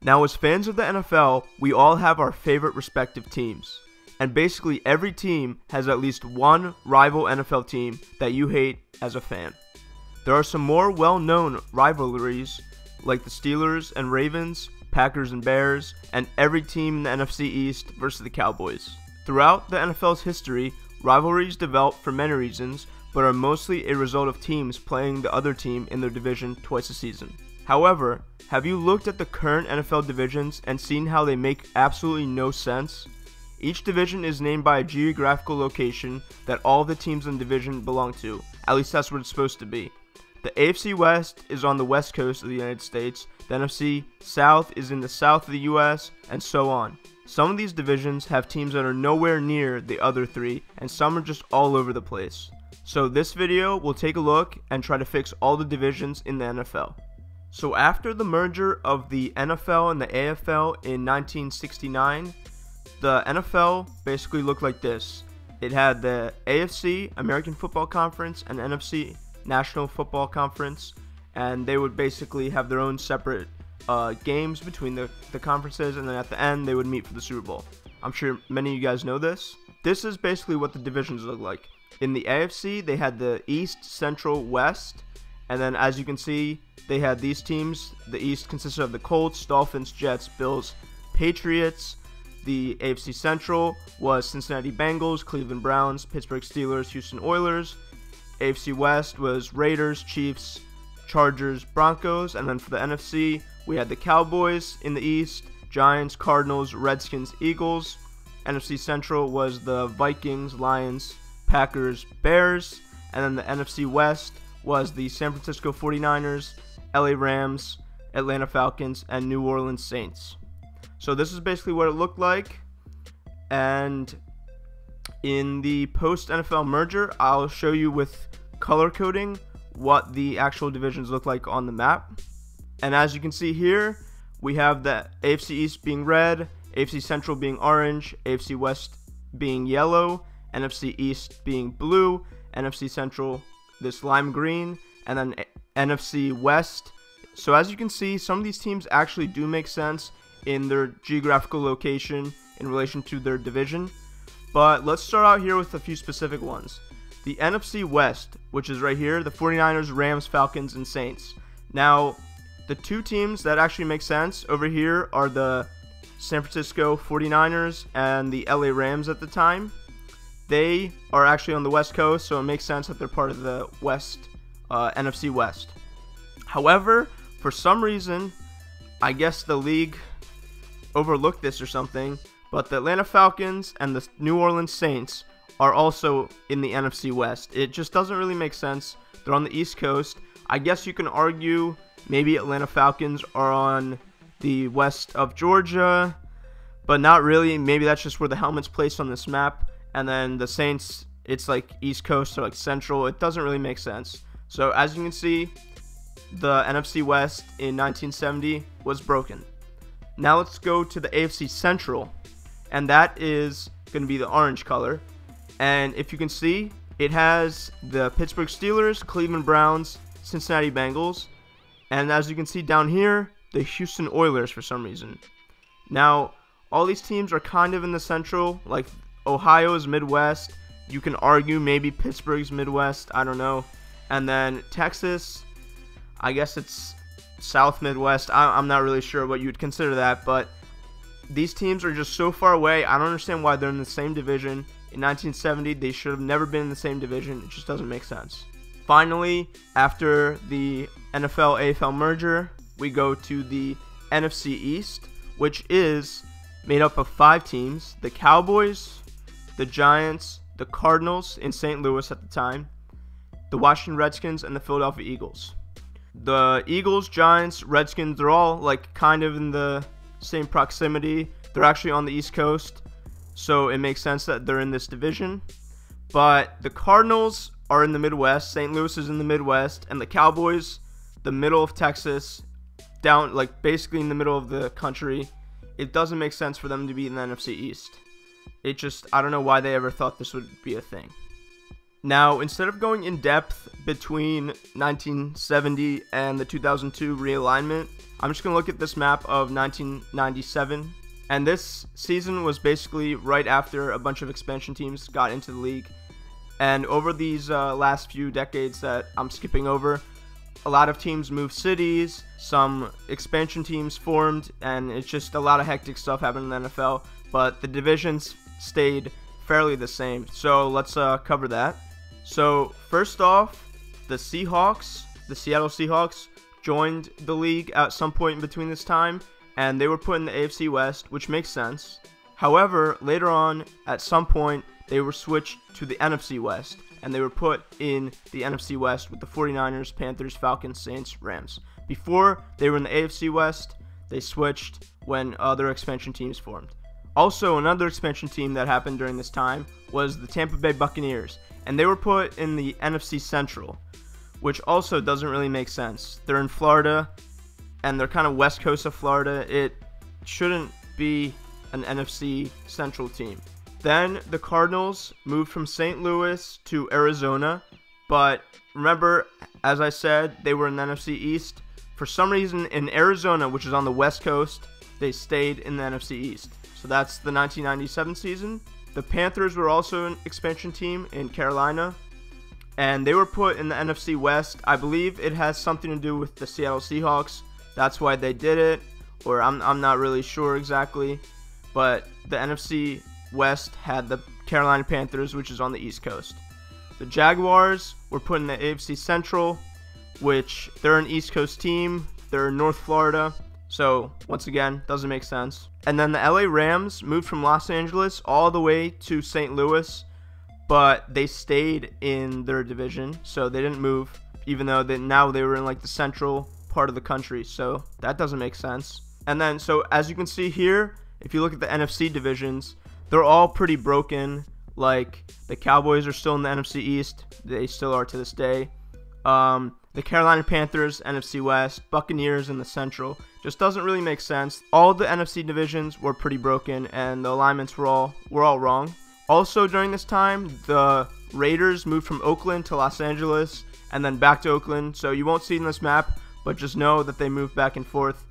Now, as fans of the NFL, we all have our favorite respective teams. And basically every team has at least one rival NFL team that you hate as a fan. There are some more well-known rivalries like the Steelers and Ravens, Packers and Bears, and every team in the NFC East versus the Cowboys. Throughout the NFL's history, rivalries develop for many reasons, but are mostly a result of teams playing the other team in their division twice a season. However, have you looked at the current NFL divisions and seen how they make absolutely no sense? Each division is named by a geographical location that all the teams in the division belong to. At least that's what it's supposed to be. The AFC West is on the west coast of the United States, the NFC South is in the south of the US, and so on. Some of these divisions have teams that are nowhere near the other three, and some are just all over the place. So this video will take a look and try to fix all the divisions in the NFL. So after the merger of the NFL and the AFL in 1969, the NFL basically looked like this. It had the AFC, American Football Conference, and NFC, National Football Conference, and they would basically have their own separate games between the conferences, and then at the end they would meet for the Super Bowl. I'm sure many of you guys know this. This is basically what the divisions look like. In the AFC, they had the East, Central, West, and then as you can see, they had these teams. The East consisted of the Colts, Dolphins, Jets, Bills, Patriots. The AFC Central was Cincinnati Bengals, Cleveland Browns, Pittsburgh Steelers, Houston Oilers. AFC West was Raiders, Chiefs, Chargers, Broncos. And then for the NFC, we had the Cowboys in the East, Giants, Cardinals, Redskins, Eagles. NFC Central was the Vikings, Lions, Packers, Bears. And then the NFC West was the San Francisco 49ers, LA Rams, Atlanta Falcons, and New Orleans Saints. So this is basically what it looked like, and in the post-NFL merger, I'll show you with color coding what the actual divisions look like on the map. And as you can see here, we have the AFC East being red, AFC Central being orange, AFC West being yellow, NFC East being blue, NFC Central this lime green, and then NFC West. So as you can see, some of these teams actually do make sense in their geographical location in relation to their division. But let's start out here with a few specific ones. The NFC West, which is right here, the 49ers, Rams, Falcons, and Saints. Now, the two teams that actually make sense over here are the San Francisco 49ers and the LA Rams at the time. They are actually on the West Coast, so it makes sense that they're part of the West, NFC West. However, for some reason, I guess the league overlooked this or something, but the Atlanta Falcons and the New Orleans Saints are also in the NFC West. It just doesn't really make sense. They're on the East Coast. I guess you can argue maybe Atlanta Falcons are on the west of Georgia, but not really. Maybe that's just where the helmet's placed on this map. And then the Saints, it's like East Coast or like Central. It doesn't really make sense. So as you can see, the NFC West in 1970 was broken. Now let's go to the AFC Central, and that is going to be the orange color. And if you can see, it has the Pittsburgh Steelers, Cleveland Browns, Cincinnati Bengals, and as you can see down here, the Houston Oilers for some reason. Now, all these teams are kind of in the Central, like Ohio's Midwest. You can argue maybe Pittsburgh's Midwest, I don't know. And then Texas, I guess it's South Midwest. I'm not really sure what you would consider that, but these teams are just so far away. I don't understand why they're in the same division. In 1970, they should have never been in the same division. It just doesn't make sense. Finally, after the NFL-AFL merger, we go to the NFC East, which is made up of 5 teams: the Cowboys, the Giants, the Cardinals in St. Louis at the time, the Washington Redskins, and the Philadelphia Eagles. The Eagles, Giants, Redskins, they're all like kind of in the same proximity. They're actually on the East Coast, so it makes sense that they're in this division. But the Cardinals are in the Midwest, St. Louis is in the Midwest, and the Cowboys, the middle of Texas, down like basically in the middle of the country. It doesn't make sense for them to be in the NFC East. It just, I don't know why they ever thought this would be a thing. Now, instead of going in depth between 1970 and the 2002 realignment, I'm just going to look at this map of 1997. And this season was basically right after a bunch of expansion teams got into the league. And over these last few decades that I'm skipping over, a lot of teams moved cities, some expansion teams formed, and it's just a lot of hectic stuff happened in the NFL. But the divisions stayed fairly the same. So let's cover that. So first off, the Seattle Seahawks, joined the league at some point in between this time, and they were put in the AFC West, which makes sense. However, later on, at some point, they were switched to the NFC West, and they were put in the NFC West with the 49ers, Panthers, Falcons, Saints, Rams. Before they were in the AFC West, they switched when other expansion teams formed. Also, another expansion team that happened during this time was the Tampa Bay Buccaneers, and they were put in the NFC Central, which also doesn't really make sense. They're in Florida, and they're kind of west coast of Florida. It shouldn't be an NFC Central team. Then the Cardinals moved from St. Louis to Arizona, but remember, as I said, they were in the NFC East. For some reason, in Arizona, which is on the west coast, they stayed in the NFC East. So that's the 1997 season. The Panthers were also an expansion team in Carolina, and they were put in the NFC West. I believe it has something to do with the Seattle Seahawks. That's why they did it, or I'm not really sure exactly. But the NFC West had the Carolina Panthers, which is on the East Coast. The Jaguars were put in the AFC Central, which they're an East Coast team. They're in North Florida, so once again, doesn't make sense. And then the LA Rams moved from Los Angeles all the way to St. Louis, but they stayed in their division, so they didn't move, even though now they were in like the central part of the country, so that doesn't make sense. And then, so as you can see here, if you look at the NFC divisions, they're all pretty broken. Like, the Cowboys are still in the NFC East. They still are to this day. The Carolina Panthers, NFC West, Buccaneers in the Central. Just doesn't really make sense. All the NFC divisions were pretty broken, and the alignments were all wrong. Also, during this time, the Raiders moved from Oakland to Los Angeles, and then back to Oakland. So you won't see it in this map, but just know that they moved back and forth.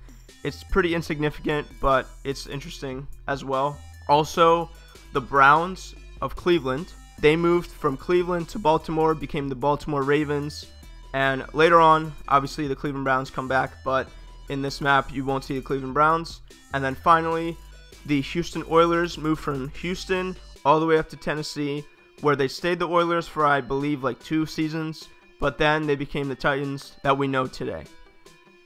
It's pretty insignificant, but it's interesting as well. Also, the Browns of Cleveland, they moved from Cleveland to Baltimore, became the Baltimore Ravens, and later on, obviously the Cleveland Browns come back, but in this map you won't see the Cleveland Browns. And then finally, the Houston Oilers moved from Houston all the way up to Tennessee, where they stayed the Oilers for, I believe, like 2 seasons, but then they became the Titans that we know today.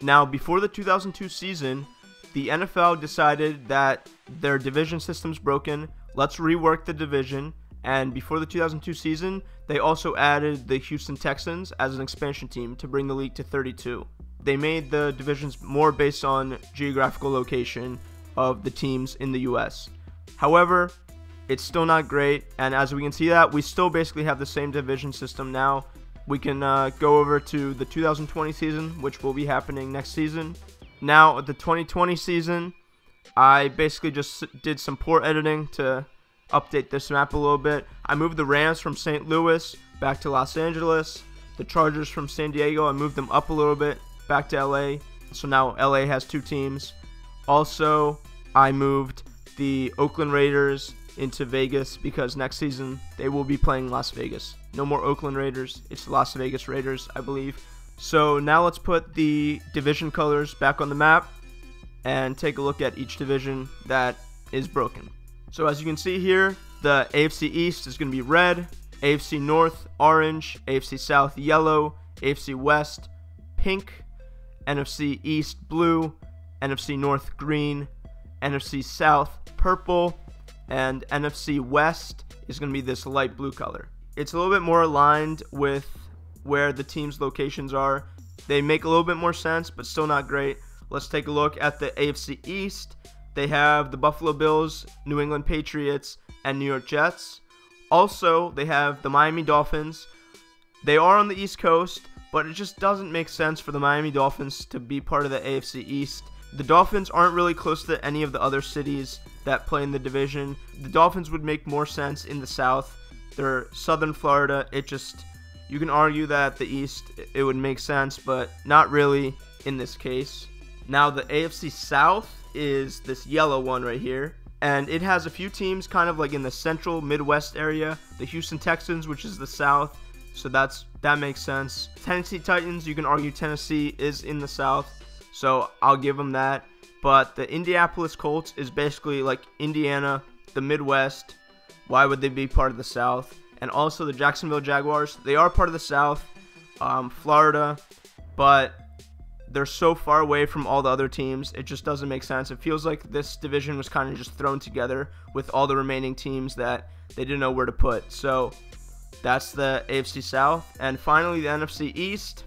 Now, before the 2002 season, the NFL decided that their division system's broken. Let's rework the division. And before the 2002 season, they also added the Houston Texans as an expansion team to bring the league to 32. They made the divisions more based on geographical location of the teams in the US. However, it's still not great, and as we can see that, we still basically have the same division system now. We can go over to the 2020 season, which will be happening next season. Now, the 2020 season, I basically just did some poor editing to update this map a little bit. I moved the Rams from St. Louis back to Los Angeles. The Chargers from San Diego, I moved them up a little bit back to LA. So now LA has 2 teams. Also, I moved the Oakland Raiders into Vegas because next season they will be playing Las Vegas. No more Oakland Raiders, it's the Las Vegas Raiders, I believe. So now let's put the division colors back on the map and take a look at each division that is broken. So as you can see here, the AFC East is going to be red, AFC North orange, AFC South yellow, AFC West pink, NFC East blue, NFC North green, NFC South purple, and NFC West is going to be this light blue color. It's a little bit more aligned with where the team's locations are. They make a little bit more sense, but still not great. Let's take a look at the AFC East. They have the Buffalo Bills, New England Patriots, and New York Jets. Also, they have the Miami Dolphins. They are on the East Coast, but it just doesn't make sense for the Miami Dolphins to be part of the AFC East. The Dolphins aren't really close to any of the other cities that play in the division. The Dolphins would make more sense in the South They're Southern Florida. You can argue that the East, it would make sense, but not really in this case. Now, the AFC South is this yellow one right here, and it has a few teams kind of like in the central Midwest area. The Houston Texans, which is the South, so that makes sense. Tennessee Titans, you can argue Tennessee is in the South, so I'll give them that. But the Indianapolis Colts is basically like Indiana, the Midwest. Why would they be part of the South? And also the Jacksonville Jaguars, they are part of the South, Florida, but they're so far away from all the other teams, it just doesn't make sense. It feels like this division was kind of just thrown together with all the remaining teams that they didn't know where to put. So that's the AFC South. And finally, the NFC East.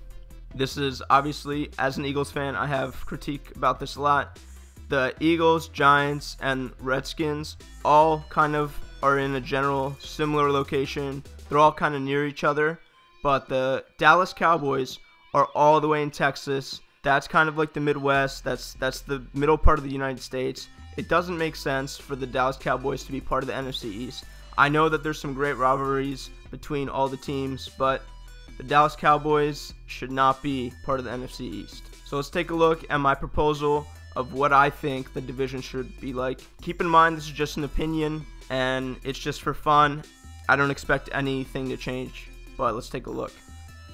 This is obviously, as an Eagles fan, I have critique about this a lot. The Eagles, Giants, and Redskins all kind of are in a general similar location. They're all kind of near each other. But the Dallas Cowboys are all the way in Texas. That's kind of like the Midwest. That's the middle part of the United States. It doesn't make sense for the Dallas Cowboys to be part of the NFC East. I know that there's some great rivalries between all the teams, but the Dallas Cowboys should not be part of the NFC East. So let's take a look at my proposal of what I think the division should be like. Keep in mind, this is just an opinion, and it's just for fun. I don't expect anything to change, but let's take a look.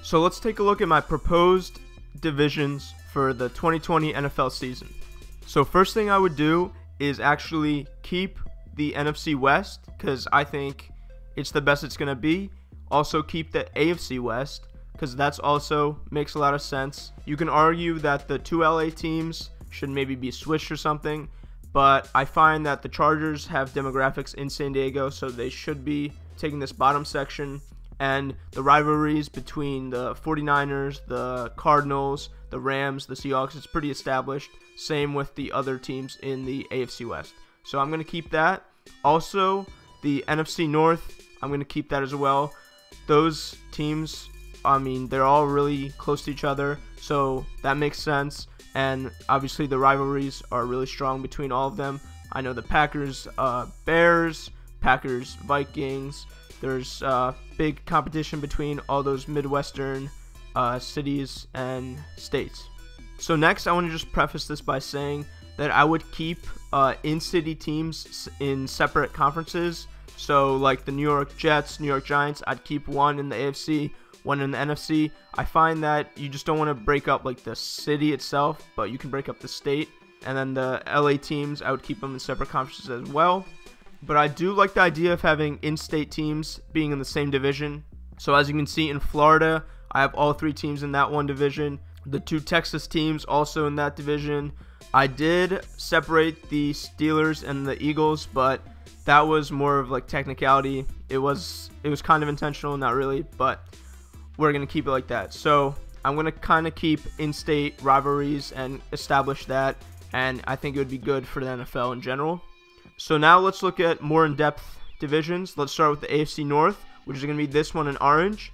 So let's take a look at my proposed divisions for the 2020 NFL season. So first thing I would do is actually keep the NFC West, because I think it's the best it's going to be. Also keep the AFC West, because that's also makes a lot of sense. You can argue that the two LA teams should maybe be switched or something, but I find that the Chargers have demographics in San Diego, so they should be taking this bottom section. And the rivalries between the 49ers, the Cardinals, the Rams, the Seahawks, it's pretty established. Same with the other teams in the AFC West. So I'm going to keep that. Also, the NFC North, I'm going to keep that as well. Those teams, I mean, they're all really close to each other, so that makes sense. And obviously the rivalries are really strong between all of them. I know the Packers, Bears, Packers, Vikings. There's big competition between all those Midwestern cities and states. So next, I want to just preface this by saying that I would keep in-city teams in separate conferences. So like the New York Jets, New York Giants, I'd keep one in the AFC, one in the NFC. I find that you just don't want to break up like the city itself, but you can break up the state. And then the LA teams, I would keep them in separate conferences as well. But I do like the idea of having in-state teams being in the same division. So as you can see in Florida, I have all three teams in that one division. The two Texas teams also in that division. I did separate the Steelers and the Eagles, but that was more of like technicality. It was kind of intentional, not really, but we're going to keep it like that. So I'm going to kind of keep in-state rivalries and establish that, and I think it would be good for the NFL in general. So now let's look at more in-depth divisions. Let's start with the AFC North, which is going to be this one in orange.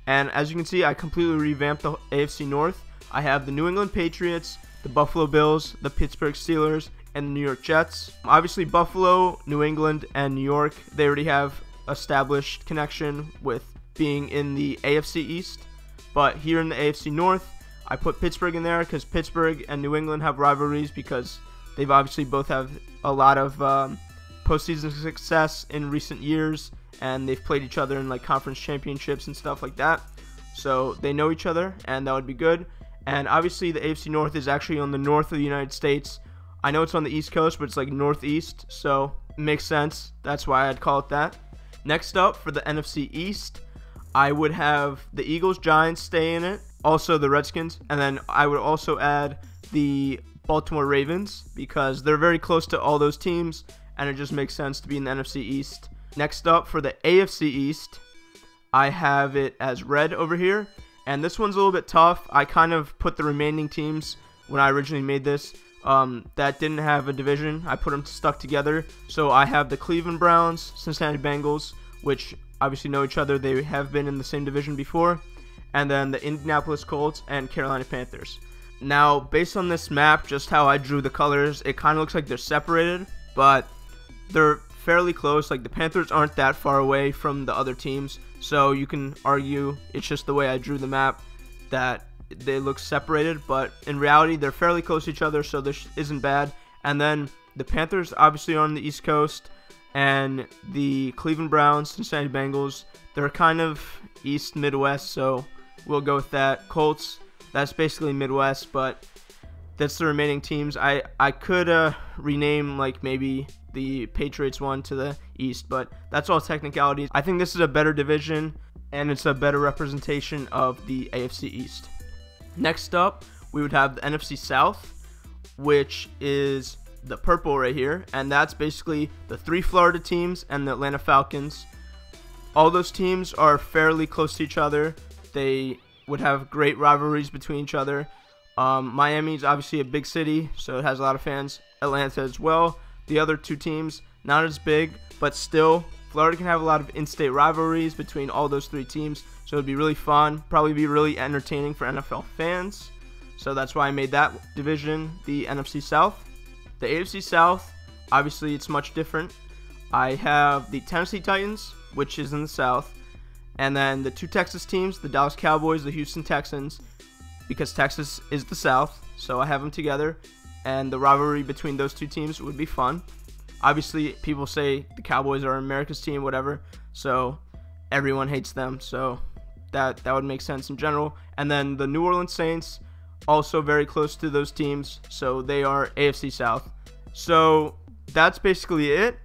And as you can see, I completely revamped the AFC North. I have the New England Patriots, the Buffalo Bills, the Pittsburgh Steelers, and the New York Jets. Obviously, Buffalo, New England, and New York, they already have established connection with being in the AFC East. But here in the AFC North, I put Pittsburgh in there because Pittsburgh and New England have rivalries because they've obviously both have a lot of postseason success in recent years, and they've played each other in like conference championships and stuff like that. So they know each other, and that would be good. And obviously the AFC North is actually on the north of the United States. I know it's on the East Coast, but it's like northeast, so it makes sense. That's why I'd call it that. Next up, for the NFC East, I would have the Eagles, Giants stay in it, also the Redskins, and then I would also add the Baltimore Ravens because they're very close to all those teams, and it just makes sense to be in the NFC East. Next up, for the AFC East, I have it as red over here, and this one's a little bit tough. I kind of put the remaining teams when I originally made this that didn't have a division. I put them stuck together. So I have the Cleveland Browns, Cincinnati Bengals, which obviously know each other. They have been in the same division before. And then the Indianapolis Colts and Carolina Panthers. Now, based on this map, just how I drew the colors, it kind of looks like they're separated, but they're fairly close. Like, the Panthers aren't that far away from the other teams, so you can argue it's just the way I drew the map that they look separated, but in reality they're fairly close to each other, so this isn't bad. And then the Panthers obviously are on the East Coast, and the Cleveland Browns, Cincinnati Bengals, they're kind of East Midwest, so we'll go with that. Colts, that's basically Midwest, but that's the remaining teams. I could rename like maybe the Patriots one to the East, but that's all technicalities. I think this is a better division, and it's a better representation of the AFC East. Next up, we would have the NFC South, which is the purple right here, and that's basically the 3 Florida teams and the Atlanta Falcons. All those teams are fairly close to each other. They would have great rivalries between each other. Miami is obviously a big city, so it has a lot of fans. Atlanta as well. The other 2 teams, not as big, but still, Florida can have a lot of in-state rivalries between all those 3 teams, so it'd be really fun, probably be really entertaining for NFL fans. So that's why I made that division the NFC South. The AFC South, obviously it's much different. I have the Tennessee Titans, which is in the South, and then the 2 Texas teams, the Dallas Cowboys, the Houston Texans, because Texas is the South, so I have them together, and the rivalry between those 2 teams would be fun. Obviously, people say the Cowboys are America's team, whatever, so everyone hates them, so that would make sense in general. And then the New Orleans Saints, also very close to those teams, so they are AFC South. So that's basically it.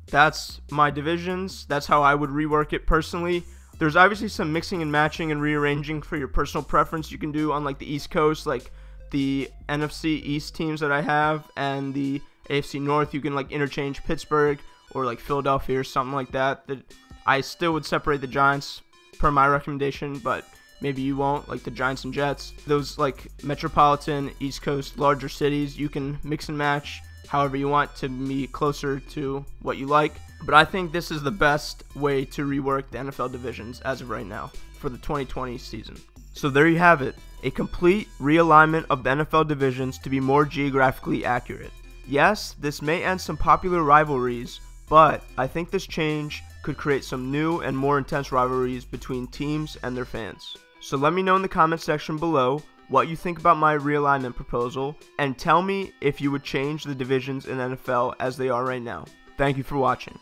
That's my divisions. That's how I would rework it personally. There's obviously some mixing and matching and rearranging for your personal preference you can do on like the East Coast, like the NFC East teams that I have, and the AFC North. You can like interchange Pittsburgh or like Philadelphia or something like that. That I still would separate the Giants per my recommendation, but maybe you won't, like the Giants and Jets. Those like metropolitan East Coast larger cities, you can mix and match however you want to be closer to what you like. But I think this is the best way to rework the NFL divisions as of right now for the 2020 season. So there you have it, a complete realignment of the NFL divisions to be more geographically accurate. Yes, this may end some popular rivalries, but I think this change could create some new and more intense rivalries between teams and their fans. So let me know in the comment section below what you think about my realignment proposal, and tell me if you would change the divisions in NFL as they are right now. Thank you for watching.